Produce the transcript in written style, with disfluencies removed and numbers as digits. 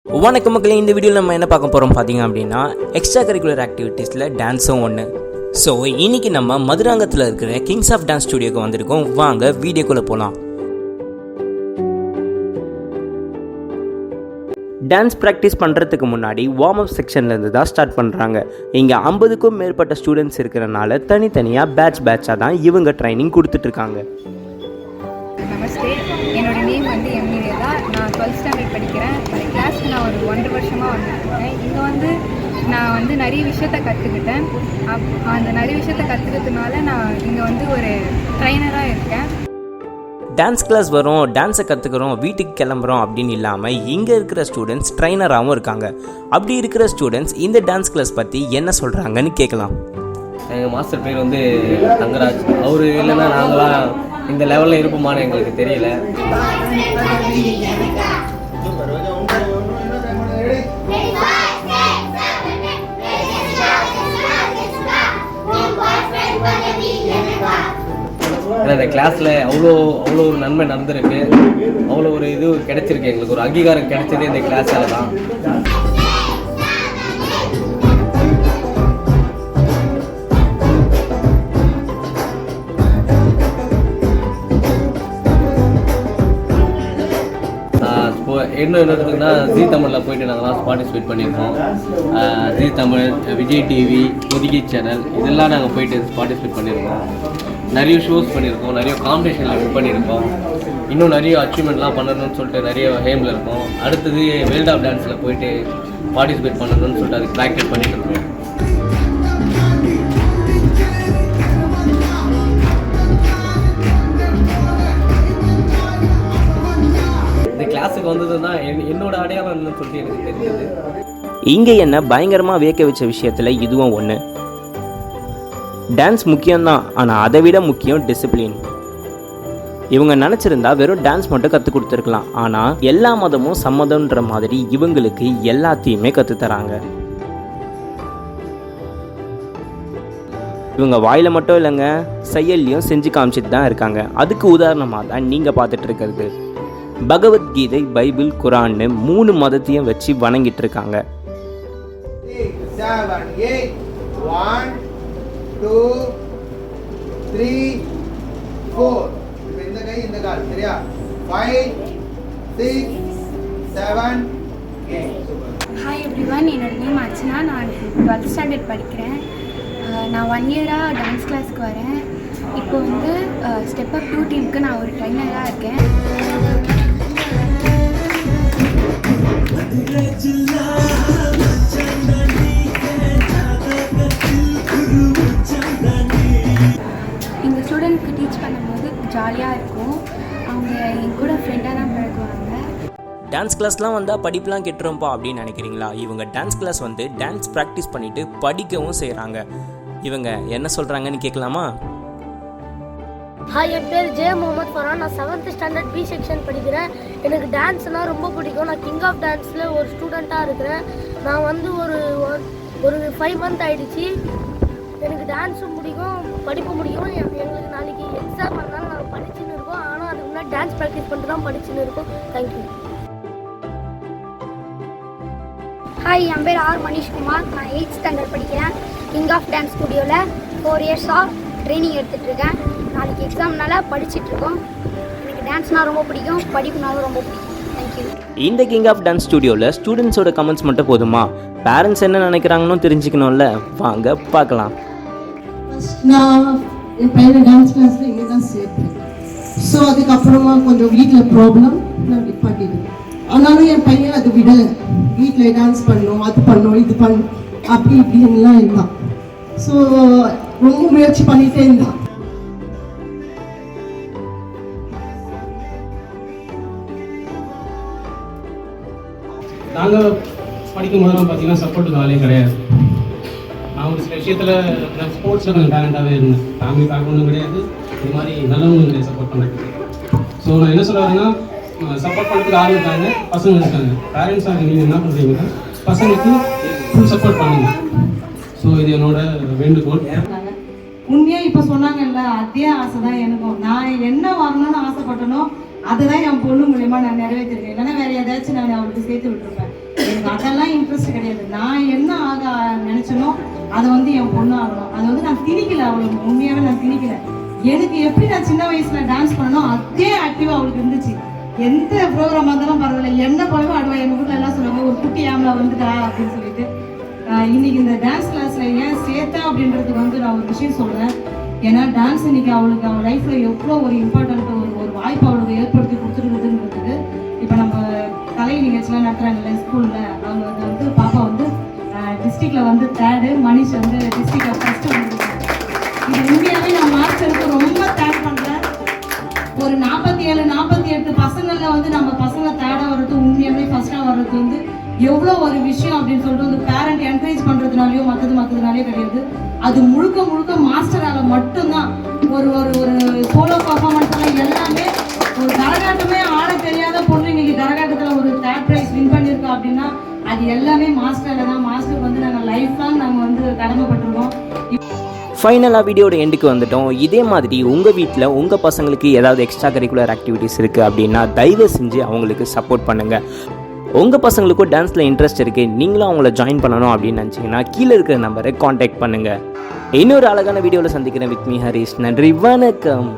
வணக்கம் மக்களே, இந்த வீடியோவில் நம்ம என்ன பார்க்க போகிறோம் பார்த்தீங்க அப்படின்னா எக்ஸ்ட்ரா கரிக்குலர் ஆக்டிவிட்டீஸில் டான்ஸும் ஒன்று. ஸோ இன்றைக்கி நம்ம மதுராங்கத்தில் இருக்கிற கிங்ஸ் ஆஃப் டான்ஸ் ஸ்டுடியோக்கு வந்திருக்கோம். வாங்க வீடியோக்குள்ளே போகலாம். டான்ஸ் ப்ராக்டிஸ் பண்ணுறதுக்கு முன்னாடி வார்ம் அப் செக்ஷன்லேருந்து தான் ஸ்டார்ட் பண்ணுறாங்க. இங்கே 50க்கும் மேற்பட்ட ஸ்டூடெண்ட்ஸ் இருக்கிறனால தனித்தனியாக பேட்சாக தான் இவங்க ட்ரைனிங் கொடுத்துட்ருக்காங்க. நமஸ்தே, என்னோட நேம் எம்இ வேதா. நான் 12th ஸ்டாண்டர்ட் படிக்கிறேன். அந்த கிளாஸ்க்கு நான் ஒரு 1.5 வருஷமாக வந்துட்டுருக்கேன். இங்கே நான் நிறைய விஷயத்த கற்றுக்கிட்டேன். அந்த நிறைய விஷயத்த கற்றுக்கிறதுனால நான் இங்கே ஒரு ட்ரைனராக இருக்கேன். டான்ஸ் கிளாஸ் வரும், டான்ஸை கற்றுக்குறோம், வீட்டுக்கு கிளம்புறோம் அப்படின்னு இல்லாமல் இங்கே இருக்கிற ஸ்டூடெண்ட்ஸ் ட்ரைனராகவும் இருக்காங்க. அப்படி இருக்கிற ஸ்டூடெண்ட்ஸ் இந்த டான்ஸ் கிளாஸ் பற்றி என்ன சொல்கிறாங்கன்னு கேட்கலாம். எங்கள் மாஸ்டர் பேர் தங்கராஜ். அவர் இல்லைன்னா நாங்களாம் இந்த லெவலில் இருப்போமான்னு எங்களுக்கு தெரியல. இந்த கிளாஸில் அவ்வளோ ஒரு நன்மை நடந்திருக்கு, அவ்வளோ ஒரு இது கிடைச்சிருக்கு. எங்களுக்கு ஒரு அங்கீகாரம் கிடைச்சது இந்த கிளாஸால் தான். என்னதுன்னா ஜீ தமிழில் போயிட்டு நாங்கள்லாம் பார்ட்டிசிபேட் பண்ணியிருக்கோம். ஜீ தமிழ், விஜய் டிவி, பொதிகை சேனல் இதெல்லாம் நாங்கள் போயிட்டு பார்ட்டிசிபேட் பண்ணியிருக்கோம். நிறைய ஷோஸ் பண்ணியிருக்கோம், நிறைய காம்படிஷனில் வின் பண்ணியிருக்கோம். இன்னும் நிறைய அச்சீவ்மெண்ட்லாம் பண்ணணும்னு சொல்லிட்டு நிறைய ஹேமில் இருக்கோம். அடுத்தது வேர்ல்ட் ஆஃப் டான்ஸில் போயிட்டு பார்ட்டிசிபேட் பண்ணணும்னு சொல்லிட்டு அதுக்கு ப்ராக்டிஸ் பண்ணிட்டு இருக்கோம். கிளாஸுக்கு வந்ததுன்னா என்னோட அடையாளம் சொல்லிட்டு எனக்கு தெரிஞ்சது. இங்கே என்ன பயங்கரமாக வியக்க வச்ச விஷயத்தில் இதுவும் ஒன்று. டான்ஸ் முக்கியம்தான், ஆனால் அதை விட முக்கியம் டிசிப்ளின். இவங்க நினச்சிருந்தா வெறும் டான்ஸ் மட்டும் கற்றுக் கொடுத்துருக்கலாம். ஆனால் எல்லா மதமும் சம்மதம்ன்ற மாதிரி இவங்களுக்கு எல்லாத்தையுமே கற்றுத்தராங்க. இவங்க வாயில் மட்டும் இல்லைங்க, செயல்லையும் செஞ்சு காமிச்சிட்டு தான் இருக்காங்க. அதுக்கு உதாரணமாக தான் நீங்கள் பார்த்துட்டு இருக்கிறது. பகவத்கீதை, பைபிள், குரான்னு 3 மதத்தையும் வச்சு வணங்கிட்டு இருக்காங்க. 7 8 1 2 3 4 இந்த கை இந்த கால் சரியா 5 6 7 8. ஹாய் எவ்ரிவன், என்னோட நேம் அர்ச்சனா. நான் 12th ஸ்டாண்டர்ட் படிக்கிறேன். நான் 1 இயராக டான்ஸ் கிளாஸ்க்கு வரேன். இப்போ ஸ்டெப் அப் 2 டீமுக்கு நான் ஒரு ட்ரைனராக இருக்கேன். இந்த ஸ்டூடெண்ட்க்கு டீச் பண்ணும்போது ஜாலியாக இருக்கும். அவங்க என் கூட ஃப்ரெண்டாக தான் பழகுவாங்க. டான்ஸ் கிளாஸ்லாம் வந்தால் படிப்புலாம் கெட்டுரும்பா அப்படின்னு நினைக்கிறீங்களா? இவங்க டான்ஸ் கிளாஸ் டான்ஸ் ப்ராக்டிஸ் பண்ணிவிட்டு படிக்கவும் செய்கிறாங்க. இவங்க என்ன சொல்கிறாங்கன்னு கேட்கலாமா? ஹாய், என் பேர் ஜே முகமது ஃபரான். நான் 7th ஸ்டாண்டர்ட் பி செக்ஷன் படிக்கிறேன். எனக்கு டான்ஸ்னால் ரொம்ப பிடிக்கும். நான் கிங் ஆஃப் டான்ஸில் ஒரு ஸ்டூடெண்ட்டாக இருக்கிறேன். நான் ஒரு 5 மந்த் ஆகிடுச்சு. எனக்கு டான்ஸும் பிடிக்கும், படிப்பு முடியும். எங்களுக்கு நாளைக்கு எக்ஸாம் அதனால நாங்கள் படிச்சுன்னு இருக்கோம். ஆனால் அதுக்கு முன்னாடி டான்ஸ் ப்ராக்டிஸ் பண்ணிட்டு தான் படிச்சுன்னு இருக்கோம். தேங்க்யூ. ஹாய், என் பேர் ஆர் மணிஷ்குமார். நான் 8th ஸ்டாண்டர்ட் படிக்கிறேன். கிங் ஆஃப் டான்ஸ் ஸ்டுடியோவில் 4 இயர்ஸாக ட்ரைனிங் எடுத்துகிட்ருக்கேன். நாளைக்கு எக்ஸாம்னால படிச்சுட்ருக்கோம். எனக்கு டான்ஸ்னால் ரொம்ப பிடிக்கும், படிப்புனாலும் ரொம்ப பிடிக்கும். தேங்க்யூ. இந்த கிங் ஆஃப் டான்ஸ் ஸ்டுடியோவில் ஸ்டூடெண்ட்ஸோட கமெண்ட்ஸ் மட்டும் போதுமா? பேரண்ட்ஸ் என்ன நினைக்கிறாங்கன்னு தெரிஞ்சுக்கணும்ல. வாங்க பார்க்கலாம். நான் என் பையனை டான்ஸ் கிளாஸில் இங்கே தான் சேர்த்தேன். ஸோ அதுக்கப்புறமா கொஞ்சம் வீட்டில் ப்ராப்ளம், நான் நிப்பாட்டிட்டேன். ஆனாலும் என் பையன் அது விடலை. வீட்டில் டான்ஸ் பண்ணணும், அது பண்ணணும், இது பண்ணணும், அப்படி இப்படின்லாம் இருந்தான். ஸோ ரொம்ப முயற்சி பண்ணிகிட்டே இருந்தான். நாங்கள் படிக்கும் போதெல்லாம் பார்த்தீங்கன்னா சப்போர்ட்டுக்கு ஆளே கிடையாது. நான் ஒரு சில விஷயத்தில் நான் ஸ்போர்ட்ஸில் கொஞ்சம் டேலண்டாகவே இருந்தேன். ஃபேமிலி பேக்ரவுண்டும் கிடையாது, இது மாதிரி நல்லவங்களும் கிடையாது சப்போர்ட் பண்ணுறதுக்கு. ஸோ நான் என்ன சொல்லுவேன்னா, சப்போர்ட் பண்ணுறதுக்கு ஆள் இருக்காங்க, பசங்க இருக்காங்க. பேரண்ட்ஸாக நீங்கள் என்ன பண்ணுறீங்கன்னா பசங்களுக்கு ஃபுல் சப்போர்ட் பண்ணுங்க. ஸோ இது என்னோட வேண்டுகோள். உண்மையாக இப்போ சொன்னாங்கல்ல, அதே ஆசை தான் எனக்கும். நான் என்ன வாங்கணும்னு ஆசைப்பட்டனோ அதுதான் என் பொண்ணு மூலியமாக நான் நிறைவேற்றிருக்கேன். இல்லைன்னா வேறு ஏதாச்சும் நான் அவளுக்கு சேர்த்து விட்டுருப்பேன். இன்ட்ரெஸ்ட் கிடையாது. நான் என்ன ஆக நினைச்சனோ அதை வந்து என் பொண்ணு ஆகணும். அதை வந்து நான் திணிக்கல, அவளுக்கு உண்மையாகவே நான் திணிக்கல. எனக்கு எப்படி நான் சின்ன வயசுல டான்ஸ் பண்ணணும் அதே ஆக்டிவாக அவளுக்கு இருந்துச்சு. எந்த ப்ரோக்ராமாக இருந்தாலும் பரவாயில்ல, என்ன போலவே ஆடுவா. எங்கள் வீட்டில் எல்லாம் சொல்லுவாங்க ஒரு குட்டி ஆம்பளை வந்துட்டா அப்படின்னு சொல்லிட்டு. இன்னைக்கு இந்த டான்ஸ் கிளாஸில் ஏன் சேர்த்தா அப்படின்றதுக்கு வந்து நான் ஒரு விஷயம் சொல்கிறேன். ஏன்னா டான்ஸ் இன்னைக்கு அவளுக்கு அவள் லைஃப்பில் எவ்வளோ ஒரு இம்பார்ட்டன்ட் ஒரு வாய்ப்பு அவளுக்கு ஏற்படுத்தி கொடுத்துருக்குதுன்றதுக்கு இப்போ நம்ம கலை நிகழ்ச்சிலாம் நடத்துகிறாங்கல்ல ஸ்கூலில், அவங்க வந்து பாப்பா வந்து டிஸ்ட்ரிக்டில் வந்து 3rd, மனிஷ் வந்து டிஸ்ட்ரிக்டில் ஃபஸ்ட்டு வந்துருக்காங்க. இது உண்மையாகவே நான் மாஸ்டருக்கு ரொம்ப தேங்க் பண்ணுறேன். ஒரு 47-48 பசங்களில் வந்து நம்ம பசங்க 3rd வர்றது உண்மையாகவே ஃபஸ்ட்டாக வர்றது வந்து எவ்வளோ ஒரு விஷயம் அப்படின்னு சொல்லிட்டு வந்து பேரண்ட் என்கரேஜ் பண்ணுறதுனாலையோ மற்றதுனாலையோ கிடையாது. அது முழுக்க மாஸ்டரால் மட்டும்தான். ஒரு ஒரு ஒரு சோலோ பர்ஃபார்மன்ஸ் எல்லாம் எல்லாமே ஒரு கரகாட்டமே ஆட தெரியாத பொண்ணு இன்னைக்கு கரகாட்டத்தில் ஒரு 3rd ப்ரைஸ் வின் பண்ணியிருக்கோம் அப்படின்னா அது எல்லாமே மாஸ்டரில் தான். மாஸ்டருக்கு வந்து நாங்கள் லைஃப் லாங் நாங்கள் வந்து கடமைப்பட்டிருக்கோம். ஃபைனலாக வீடியோட எண்டுக்கு வந்துட்டோம். இதே மாதிரி உங்கள் வீட்டில் உங்கள் பசங்களுக்கு ஏதாவது எக்ஸ்ட்ரா கரிக்குலர் ஆக்டிவிட்டீஸ் இருக்குது அப்படின்னா தயவு செஞ்சு அவங்களுக்கு சப்போர்ட் பண்ணுங்கள். உங்கள் பசங்களுக்கும் டான்ஸில் இன்ட்ரெஸ்ட் இருக்குது, நீங்களும் அவங்கள ஜாயின் பண்ணணும் அப்படின்னு நினச்சிங்கன்னா கீழே இருக்கிற நம்பரை காண்டாக்ட் பண்ணுங்கள். இன்னொரு அழகான வீடியோவில் சந்திக்கிறேன். With me Harish. நன்றி, வணக்கம்.